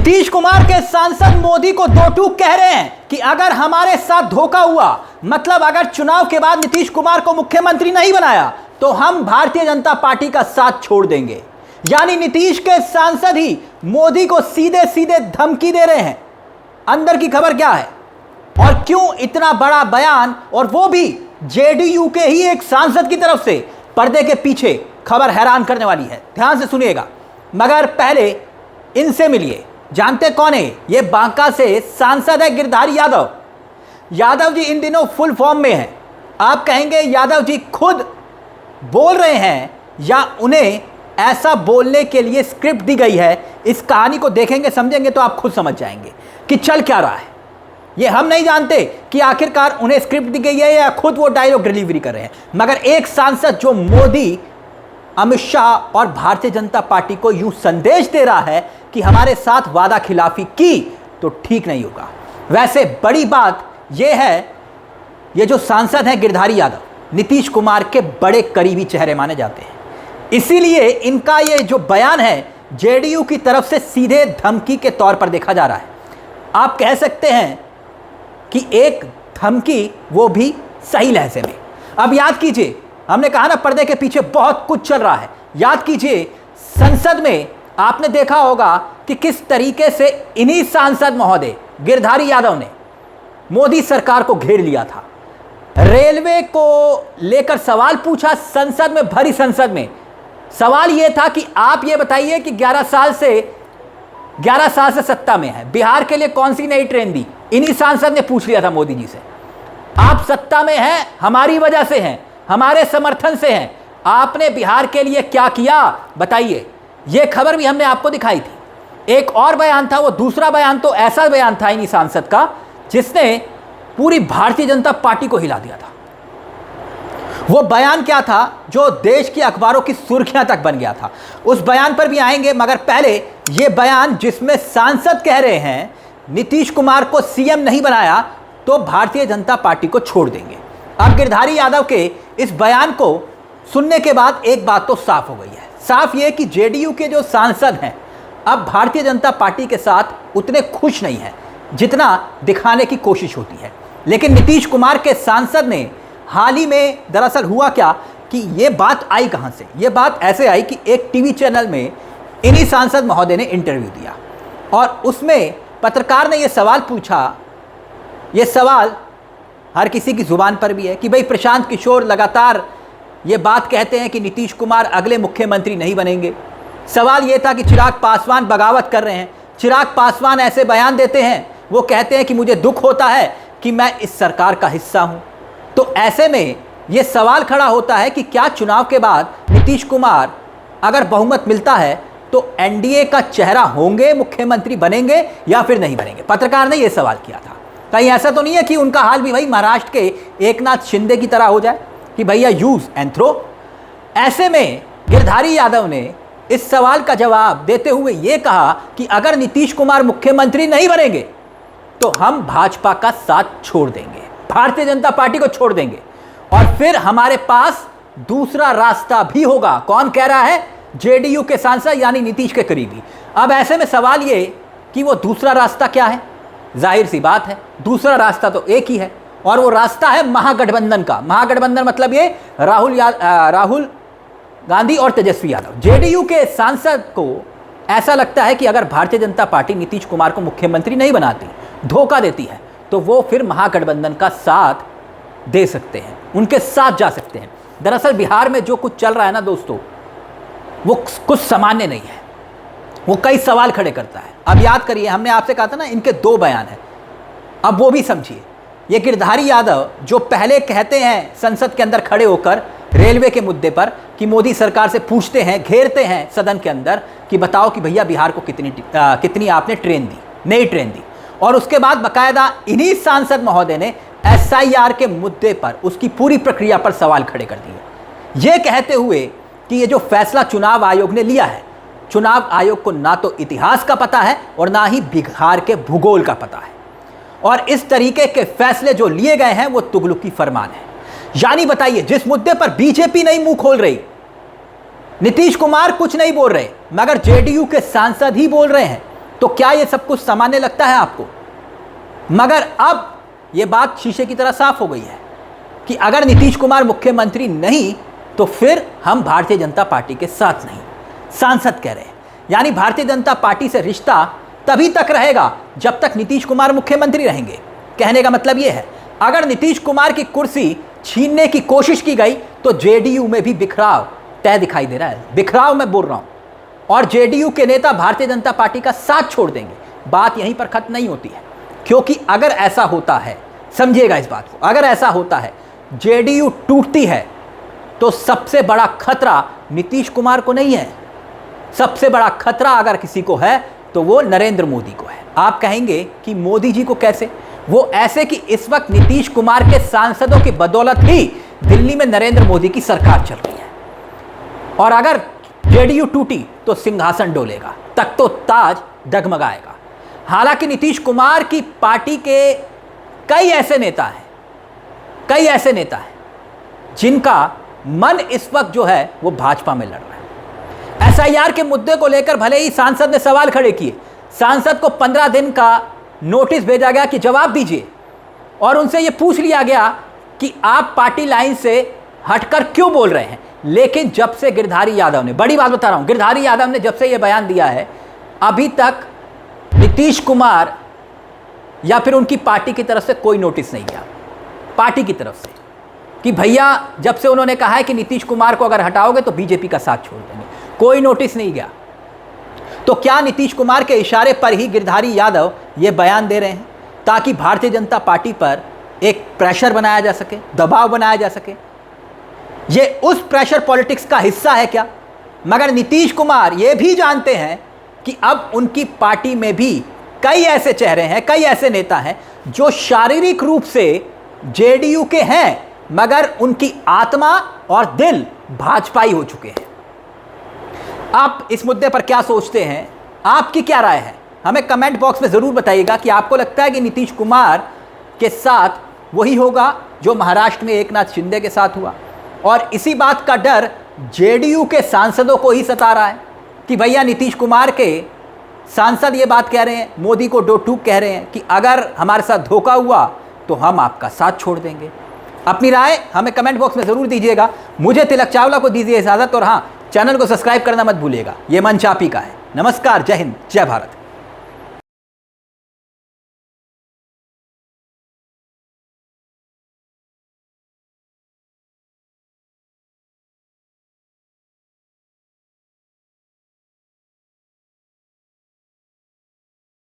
नीतीश कुमार के सांसद मोदी को दो टूक कह रहे हैं कि अगर हमारे साथ धोखा हुआ, मतलब अगर चुनाव के बाद नीतीश कुमार को मुख्यमंत्री नहीं बनाया तो हम भारतीय जनता पार्टी का साथ छोड़ देंगे। यानी नीतीश के सांसद ही मोदी को सीधे सीधे धमकी दे रहे हैं। अंदर की खबर क्या है और क्यों इतना बड़ा बयान, और वो भी जेडीयू के ही एक सांसद की तरफ से। पर्दे के पीछे खबर हैरान करने वाली है, ध्यान से सुनिएगा। मगर पहले इनसे मिलिए, जानते कौन है ये? बांका से सांसद है गिरधारी यादव। यादव जी इन दिनों फुल फॉर्म में हैं। आप कहेंगे यादव जी खुद बोल रहे हैं या उन्हें ऐसा बोलने के लिए स्क्रिप्ट दी गई है? इस कहानी को देखेंगे, समझेंगे तो आप खुद समझ जाएंगे कि चल क्या रहा है। ये हम नहीं जानते कि आखिरकार उन्हें स्क्रिप्ट दी गई है या खुद वो डायलॉग डिलीवरी कर रहे हैं। मगर एक सांसद जो मोदी, अमित शाह और भारतीय जनता पार्टी को यूं संदेश दे रहा है कि हमारे साथ वादा खिलाफी की तो ठीक नहीं होगा। वैसे बड़ी बात यह है, ये जो सांसद हैं गिरधारी यादव नीतीश कुमार के बड़े करीबी चेहरे माने जाते हैं। इसीलिए इनका ये जो बयान है जेडीयू की तरफ से सीधे धमकी के तौर पर देखा जा रहा है। आप कह सकते हैं कि एक धमकी, वो भी सही लहजे में। अब याद कीजिए, हमने कहा ना पर्दे के पीछे बहुत कुछ चल रहा है। याद कीजिए, संसद में आपने देखा होगा कि किस तरीके से इन्हीं सांसद महोदय गिरधारी यादव ने मोदी सरकार को घेर लिया था। रेलवे को लेकर सवाल पूछा संसद में, भरी संसद में। सवाल यह था कि आप ये बताइए कि 11 साल से सत्ता में है, बिहार के लिए कौन सी नई ट्रेन दी? इन्हीं सांसद ने पूछ लिया था मोदी जी से। आप सत्ता में हैं, हमारी वजह से हैं, हमारे समर्थन से हैं, आपने बिहार के लिए क्या किया बताइए। यह खबर भी हमने आपको दिखाई थी। एक और बयान था, वो दूसरा बयान तो ऐसा बयान था इन्हीं सांसद का जिसने पूरी भारतीय जनता पार्टी को हिला दिया था। वो बयान क्या था जो देश की अखबारों की सुर्खियां तक बन गया था? उस बयान पर भी आएंगे, मगर पहले ये बयान जिसमें सांसद कह रहे हैं नीतीश कुमार को सीएम नहीं बनाया तो भारतीय जनता पार्टी को छोड़ देंगे। अब गिरधारी यादव के इस बयान को सुनने के बाद एक बात तो साफ हो गई है। साफ ये कि जेडीयू के जो सांसद हैं अब भारतीय जनता पार्टी के साथ उतने खुश नहीं हैं जितना दिखाने की कोशिश होती है। लेकिन नीतीश कुमार के सांसद ने हाल ही में, दरअसल हुआ क्या कि ये बात आई कहां से? ये बात ऐसे आई कि एक टीवी चैनल में इन्हीं सांसद महोदय ने इंटरव्यू दिया और उसमें पत्रकार ने यह सवाल पूछा। यह सवाल हर किसी की जुबान पर भी है कि भाई प्रशांत किशोर लगातार ये बात कहते हैं कि नीतीश कुमार अगले मुख्यमंत्री नहीं बनेंगे। सवाल ये था कि चिराग पासवान बगावत कर रहे हैं, चिराग पासवान ऐसे बयान देते हैं, वो कहते हैं कि मुझे दुख होता है कि मैं इस सरकार का हिस्सा हूं। तो ऐसे में ये सवाल खड़ा होता है कि क्या चुनाव के बाद नीतीश कुमार अगर बहुमत मिलता है तो एनडीए का चेहरा होंगे, मुख्यमंत्री बनेंगे या फिर नहीं बनेंगे? पत्रकार ने यह सवाल किया था। कहीं ऐसा तो नहीं है कि उनका हाल भी भाई महाराष्ट्र के एकनाथ शिंदे की तरह हो जाए कि भैया यूज एंड थ्रो? ऐसे में गिरधारी यादव ने इस सवाल का जवाब देते हुए यह कहा कि अगर नीतीश कुमार मुख्यमंत्री नहीं बनेंगे तो हम भाजपा का साथ छोड़ देंगे, भारतीय जनता पार्टी को छोड़ देंगे और फिर हमारे पास दूसरा रास्ता भी होगा। कौन कह रहा है? जेडीयू के सांसद यानी नीतीश के करीबी। अब ऐसे में सवाल ये कि वो दूसरा रास्ता क्या है? जाहिर सी बात है, दूसरा रास्ता तो एक ही है और वो रास्ता है महागठबंधन का। महागठबंधन मतलब ये राहुल गांधी और तेजस्वी यादव। जेडीयू के सांसद को ऐसा लगता है कि अगर भारतीय जनता पार्टी नीतीश कुमार को मुख्यमंत्री नहीं बनाती, धोखा देती है, तो वो फिर महागठबंधन का साथ दे सकते हैं, उनके साथ जा सकते हैं। दरअसल बिहार में जो कुछ चल रहा है ना दोस्तों, वो कुछ सामान्य नहीं है, वो कई सवाल खड़े करता है। अब याद करिए, हमने आपसे कहा था ना इनके दो बयान हैं, अब वो भी समझिए। ये गिरधारी यादव जो पहले कहते हैं संसद के अंदर खड़े होकर रेलवे के मुद्दे पर कि मोदी सरकार से पूछते हैं, घेरते हैं सदन के अंदर कि बताओ कि भैया बिहार को कितनी आपने ट्रेन दी, नई ट्रेन दी, और उसके बाद बाकायदा इन्हीं सांसद महोदय ने एसआईआर के मुद्दे पर, उसकी पूरी प्रक्रिया पर सवाल खड़े कर दिए, ये कहते हुए कि ये जो फैसला चुनाव आयोग ने लिया है, चुनाव आयोग को ना तो इतिहास का पता है और ना ही बिहार के भूगोल का पता है, और इस तरीके के फैसले जो लिए गए हैं वो तुगलकी फरमान है। यानी बताइए, जिस मुद्दे पर बीजेपी नहीं मुंह खोल रही, नीतीश कुमार कुछ नहीं बोल रहे, मगर जेडीयू के सांसद ही बोल रहे हैं, तो क्या ये सब कुछ सामान्य लगता है आपको? मगर अब ये बात शीशे की तरह साफ हो गई है कि अगर नीतीश कुमार मुख्यमंत्री नहीं तो फिर हम भारतीय जनता पार्टी के साथ नहीं। सांसद कह रहे हैं, यानी भारतीय जनता पार्टी से रिश्ता तभी तक रहेगा जब तक नीतीश कुमार मुख्यमंत्री रहेंगे। कहने का मतलब यह है, अगर नीतीश कुमार की कुर्सी छीनने की कोशिश की गई तो जेडीयू में भी बिखराव तय दिखाई दे रहा है। बिखराव मैं बोल रहा हूं, और जेडीयू के नेता भारतीय जनता पार्टी का साथ छोड़ देंगे। बात यहीं पर खत्म नहीं होती है, क्योंकि अगर ऐसा होता है, समझिएगा इस बात को, अगर ऐसा होता है, जेडीयू टूटती है तो सबसे बड़ा खतरा नीतीश कुमार को नहीं है। सबसे बड़ा खतरा अगर किसी को है तो वो नरेंद्र मोदी को है। आप कहेंगे कि मोदी जी को कैसे? वो ऐसे कि इस वक्त नीतीश कुमार के सांसदों की बदौलत ही दिल्ली में नरेंद्र मोदी की सरकार चल रही है, और अगर जेडीयू टूटी तो सिंहासन डोलेगा, तख्त तो ताज डगमगाएगा। हालांकि नीतीश कुमार की पार्टी के कई ऐसे नेता हैं जिनका मन इस वक्त जो है वो भाजपा में लड़ रहा है। एसआईआर के मुद्दे को लेकर भले ही सांसद ने सवाल खड़े किए, सांसद को 15 दिन का नोटिस भेजा गया कि जवाब दीजिए, और उनसे ये पूछ लिया गया कि आप पार्टी लाइन से हटकर क्यों बोल रहे हैं। लेकिन जब से गिरधारी यादव ने, बड़ी बात बता रहा हूं, गिरधारी यादव ने जब से ये बयान दिया है, अभी तक नीतीश कुमार या फिर उनकी पार्टी की तरफ से कोई नोटिस नहीं गया, पार्टी की तरफ से, कि भैया जब से उन्होंने कहा है कि नीतीश कुमार को अगर हटाओगे तो बीजेपी का साथ छोड़ देंगे, कोई नोटिस नहीं गया। तो क्या नीतीश कुमार के इशारे पर ही गिरधारी यादव ये बयान दे रहे हैं ताकि भारतीय जनता पार्टी पर एक प्रेशर बनाया जा सके, दबाव बनाया जा सके? ये उस प्रेशर पॉलिटिक्स का हिस्सा है क्या? मगर नीतीश कुमार ये भी जानते हैं कि अब उनकी पार्टी में भी कई ऐसे चेहरे हैं, कई ऐसे नेता हैं जो शारीरिक रूप से जेडीयू के हैं, मगर उनकी आत्मा और दिल भाजपाई हो चुके हैं। आप इस मुद्दे पर क्या सोचते हैं? आपकी क्या राय है? हमें कमेंट बॉक्स में ज़रूर बताइएगा कि आपको लगता है कि नीतीश कुमार के साथ वही होगा जो महाराष्ट्र में एकनाथ शिंदे के साथ हुआ, और इसी बात का डर जेडीयू के सांसदों को ही सता रहा है कि भैया नीतीश कुमार के सांसद ये बात कह रहे हैं, मोदी को डो टूक कह रहे हैं कि अगर हमारे साथ धोखा हुआ तो हम आपका साथ छोड़ देंगे। अपनी राय हमें कमेंट बॉक्स में ज़रूर दीजिएगा। मुझे तिलक चावला को दीजिए इजाज़त, और हाँ, चैनल को सब्सक्राइब करना मत भूलिएगा। ये मंच आप ही का है। नमस्कार, जय हिंद, जय भारत।